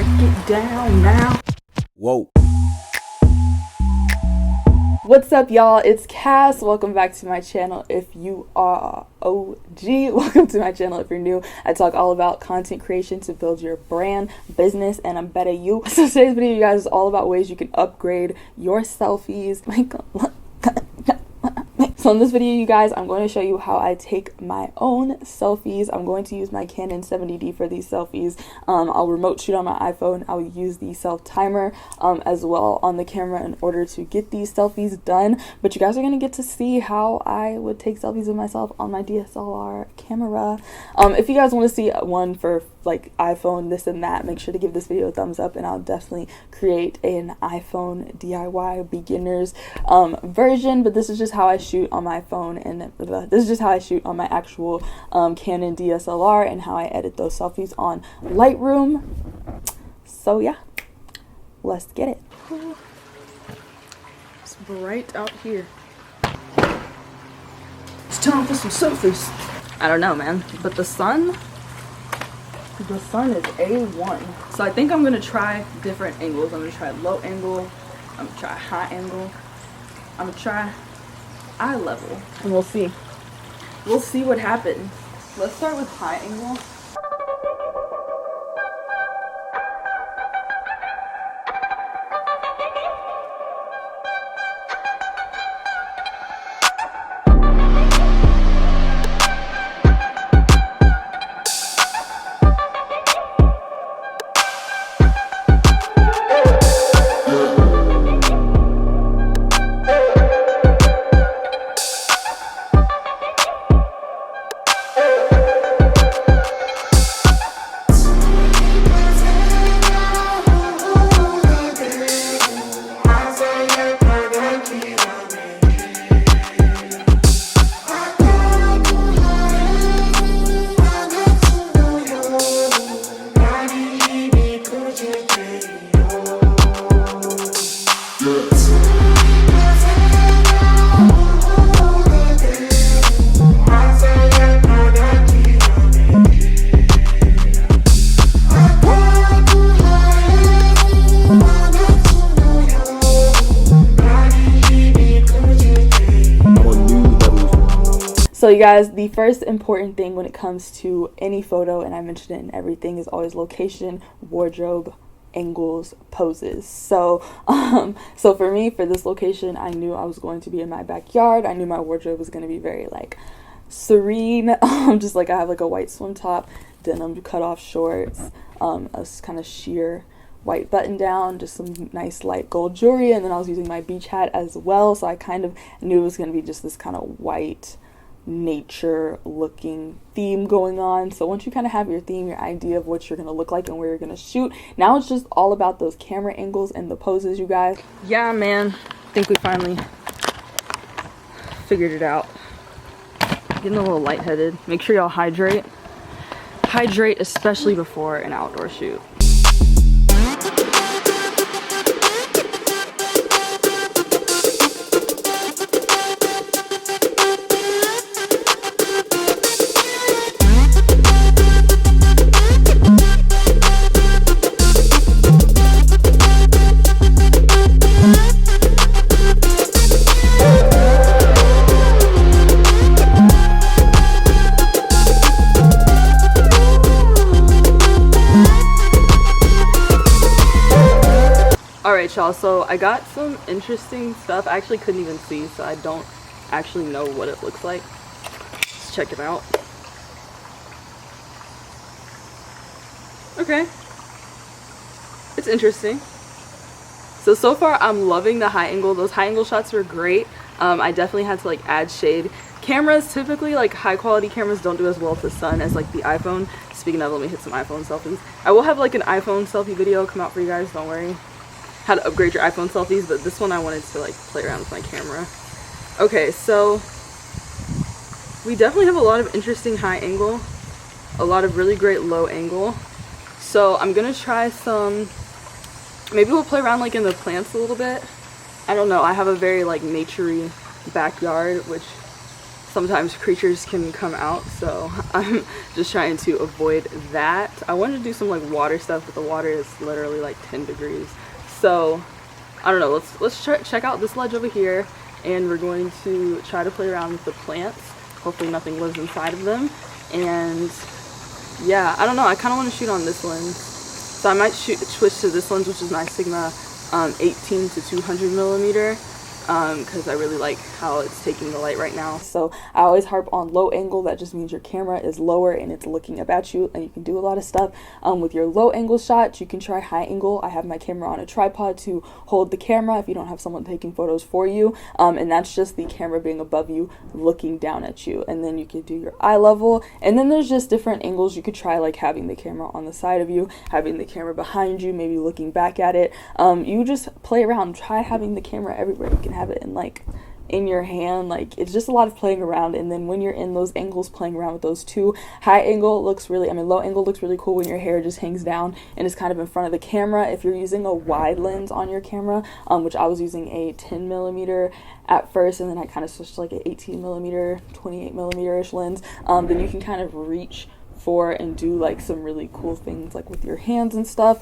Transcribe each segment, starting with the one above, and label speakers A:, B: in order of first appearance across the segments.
A: Get down now.
B: Whoa.
A: What's up, y'all? It's Cass. Welcome back to my channel if you are OG. Welcome to my channel if you're new. I talk all about content creation to build your brand, business, and I'm better you. So today's video, you guys, is all about ways you can upgrade your selfies. So in this video, you guys, I'm going to show you how I take my own selfies. I'm going to use my Canon 70D for these selfies. I'll remote shoot on my iPhone. I'll use the self timer as well on the camera in order to get these selfies done. But you guys are going to get to see how I would take selfies of myself on my DSLR camera. If you guys want to see one for like iPhone, this and that, make sure to give this video a thumbs up, and I'll definitely create an iPhone DIY beginners version. But this is just how I shoot on my phone, and this is just how I shoot on my actual Canon DSLR and how I edit those selfies on Lightroom. So yeah, let's get it. It's bright out here. It's time for some selfies. I don't know, man, but the sun is A1. So I think I'm gonna try different angles. I'm gonna try low angle, I'm gonna try high angle, I'm gonna try eye level, and we'll see what happens. Let's start with high angle. So you guys, the first important thing when it comes to any photo, and I mentioned it in everything, is always location, wardrobe, angles, poses. So for me, for this location, I knew I was going to be in my backyard. I knew my wardrobe was going to be very like serene. Just like I have like a white swim top, denim cut off shorts, a kind of sheer white button down, just some nice light gold jewelry, and then I was using my beach hat as well. So I kind of knew it was going to be just this kind of white nature looking theme going on. So once you kind of have your theme, your idea of what you're going to look like and where you're going to shoot, now it's just all about those camera angles and the poses, you guys. Yeah, man, I think we finally figured it out. Getting a little lightheaded. Make sure y'all hydrate, especially before an outdoor shoot. Alright, y'all, so I got some interesting stuff. I actually couldn't even see, so I don't actually know what it looks like. Let's check it out. Okay. It's interesting. So far I'm loving the high angle. Those high angle shots were great. I definitely had to like add shade. Cameras, typically like high quality cameras don't do as well with the sun as like the iPhone. Speaking of, let me hit some iPhone selfies. I will have like an iPhone selfie video come out for you guys, don't worry. How to upgrade your iPhone selfies, but this one I wanted to like play around with my camera. Okay, so we definitely have a lot of interesting high angle, a lot of really great low angle. So I'm gonna try some, maybe we'll play around like in the plants a little bit. I don't know, I have a very like naturey backyard, which sometimes creatures can come out, so I'm just trying to avoid that. I wanted to do some like water stuff, but the water is literally like 10 degrees. So I don't know, let's check out this ledge over here, and we're going to try to play around with the plants. Hopefully nothing lives inside of them. And yeah, I don't know, I kind of want to shoot on this lens, so I might switch to this lens, which is my Sigma 18 to 200 millimeter, because I really like how it's taking the light right now. So I always harp on low angle. That just means your camera is lower and it's looking up at you, and you can do a lot of stuff with your low angle shots. You can try high angle. I have my camera on a tripod to hold the camera if you don't have someone taking photos for you, and that's just the camera being above you looking down at you. And then you can do your eye level, and then there's just different angles you could try, like having the camera on the side of you, having the camera behind you, maybe looking back at it. You just play around, try having the camera everywhere. You can have it in like in your hand, like it's just a lot of playing around. And then when you're in those angles, playing around with those too. High angle looks really, low angle looks really cool when your hair just hangs down and is kind of in front of the camera. If you're using a wide lens on your camera, which I was using a 10 millimeter at first, and then I kind of switched to like an 18 millimeter 28 millimeter ish lens, then you can kind of reach for and do like some really cool things like with your hands and stuff.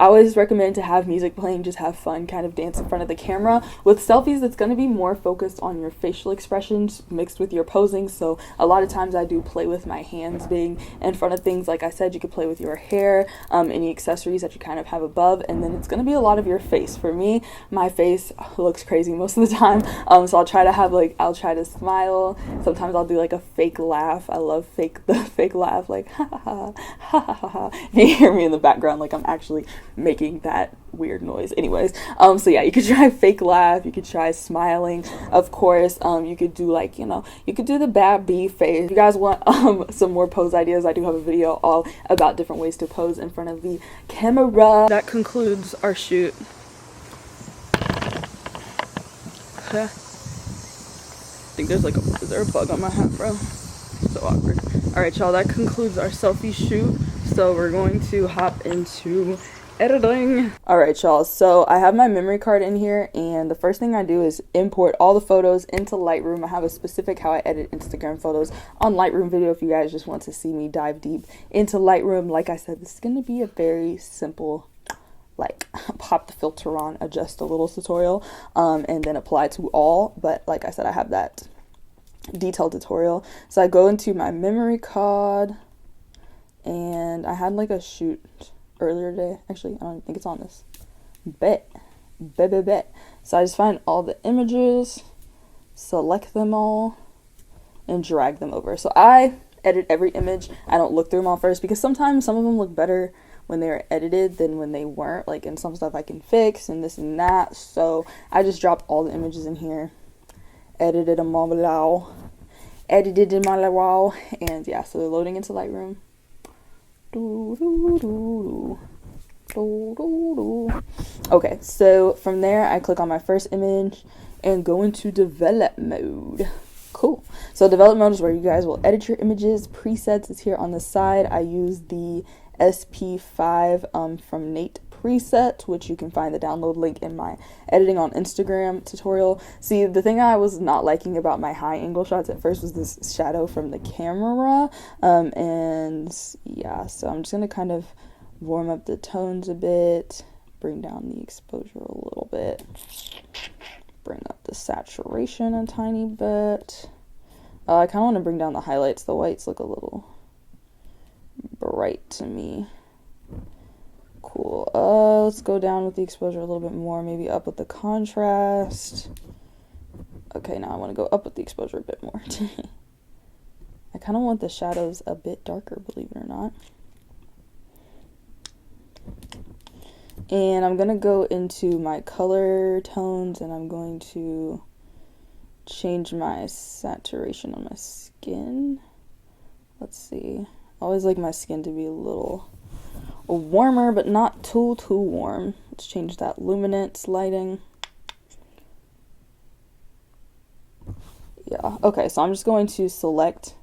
A: I always recommend to have music playing, just have fun, kind of dance in front of the camera. With selfies, it's going to be more focused on your facial expressions mixed with your posing, so a lot of times I do play with my hands being in front of things. Like I said, you could play with your hair, any accessories that you kind of have above, and then it's going to be a lot of your face. For me, my face looks crazy most of the time, so I'll try to have like, I'll try to smile. Sometimes I'll do like a fake laugh. I love the fake laugh, like ha ha ha ha ha ha. You hear me in the background like I'm actually making that weird noise. Anyways, so yeah, you could try fake laugh, you could try smiling, of course. You could do like, you could do the bad bee face. If you guys want some more pose ideas, I do have a video all about different ways to pose in front of the camera. That concludes our shoot. I think there's like is there a bug on my hat, bro? So awkward. Alright y'all, that concludes our selfie shoot, so we're going to hop into editing. Alright y'all, so I have my memory card in here, and the first thing I do is import all the photos into Lightroom. I have a specific how I edit Instagram photos on Lightroom video if you guys just want to see me dive deep into Lightroom. Like I said, this is going to be a very simple, like, pop the filter on, adjust a little tutorial, and then apply to all. But like I said, I have that detailed tutorial. So I go into my memory card, and I had like a shoot earlier today. Actually, I don't think it's on this. Bet. So I just find all the images, select them all, and drag them over. So I edit every image. I don't look through them all first, because sometimes some of them look better when they were edited than when they weren't. Like, and some stuff I can fix and this and that. So I just dropped all the images in here, edited them all below, and yeah, so they're loading into Lightroom. Okay, so from there I click on my first image and go into develop mode. Cool. So develop mode is where you guys will edit your images. Presets is here on the side. I use the SP5 from Nate Preset, which you can find the download link in my editing on Instagram tutorial. See, the thing I was not liking about my high angle shots at first was this shadow from the camera, and yeah, so I'm just gonna kind of warm up the tones a bit, bring down the exposure a little bit, bring up the saturation a tiny bit. I kind of want to bring down the highlights. The whites look a little bright to me. Cool. Let's go down with the exposure a little bit more, maybe up with the contrast. Okay, now I want to go up with the exposure a bit more. I kind of want the shadows a bit darker, believe it or not. And I'm going to go into my color tones, and I'm going to change my saturation on my skin. Let's see. I always like my skin to be a little warmer, but not too warm. Let's change that luminance lighting. Yeah, okay, so I'm just going to select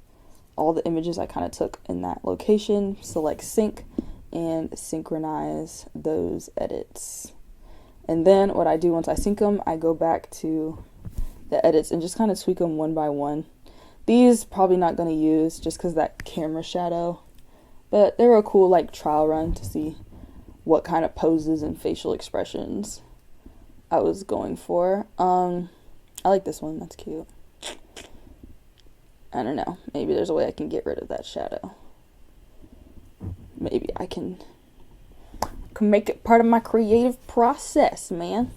A: all the images I kind of took in that location, select sync, and synchronize those edits. And then what I do once I sync them, I go back to the edits and just kind of tweak them one by one. These probably not going to use just because that camera shadow, but they were a cool like trial run to see what kind of poses and facial expressions I was going for. I like this one, that's cute. I don't know, maybe there's a way I can get rid of that shadow. Maybe I can make it part of my creative process, man.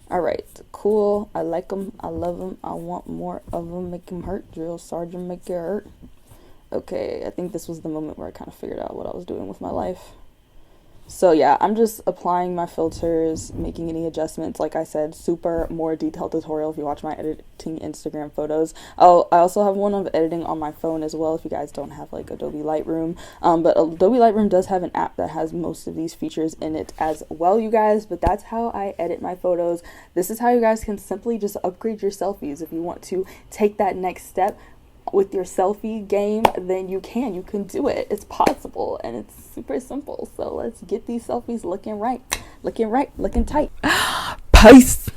A: Alright, cool. I like them. I love them. I want more of them. Make them hurt. Drill sergeant, make it hurt. Okay, I think this was the moment where I kind of figured out what I was doing with my life. So yeah, I'm just applying my filters, making any adjustments. Like I said, super more detailed tutorial if you watch my editing Instagram photos. Oh, I also have one of editing on my phone as well if you guys don't have like Adobe Lightroom. But Adobe Lightroom does have an app that has most of these features in it as well, you guys. But that's how I edit my photos. This is how you guys can simply just upgrade your selfies if you want to take that next step with your selfie game. Then you can do it. It's possible, and it's super simple. So let's get these selfies looking right, looking tight. Peace.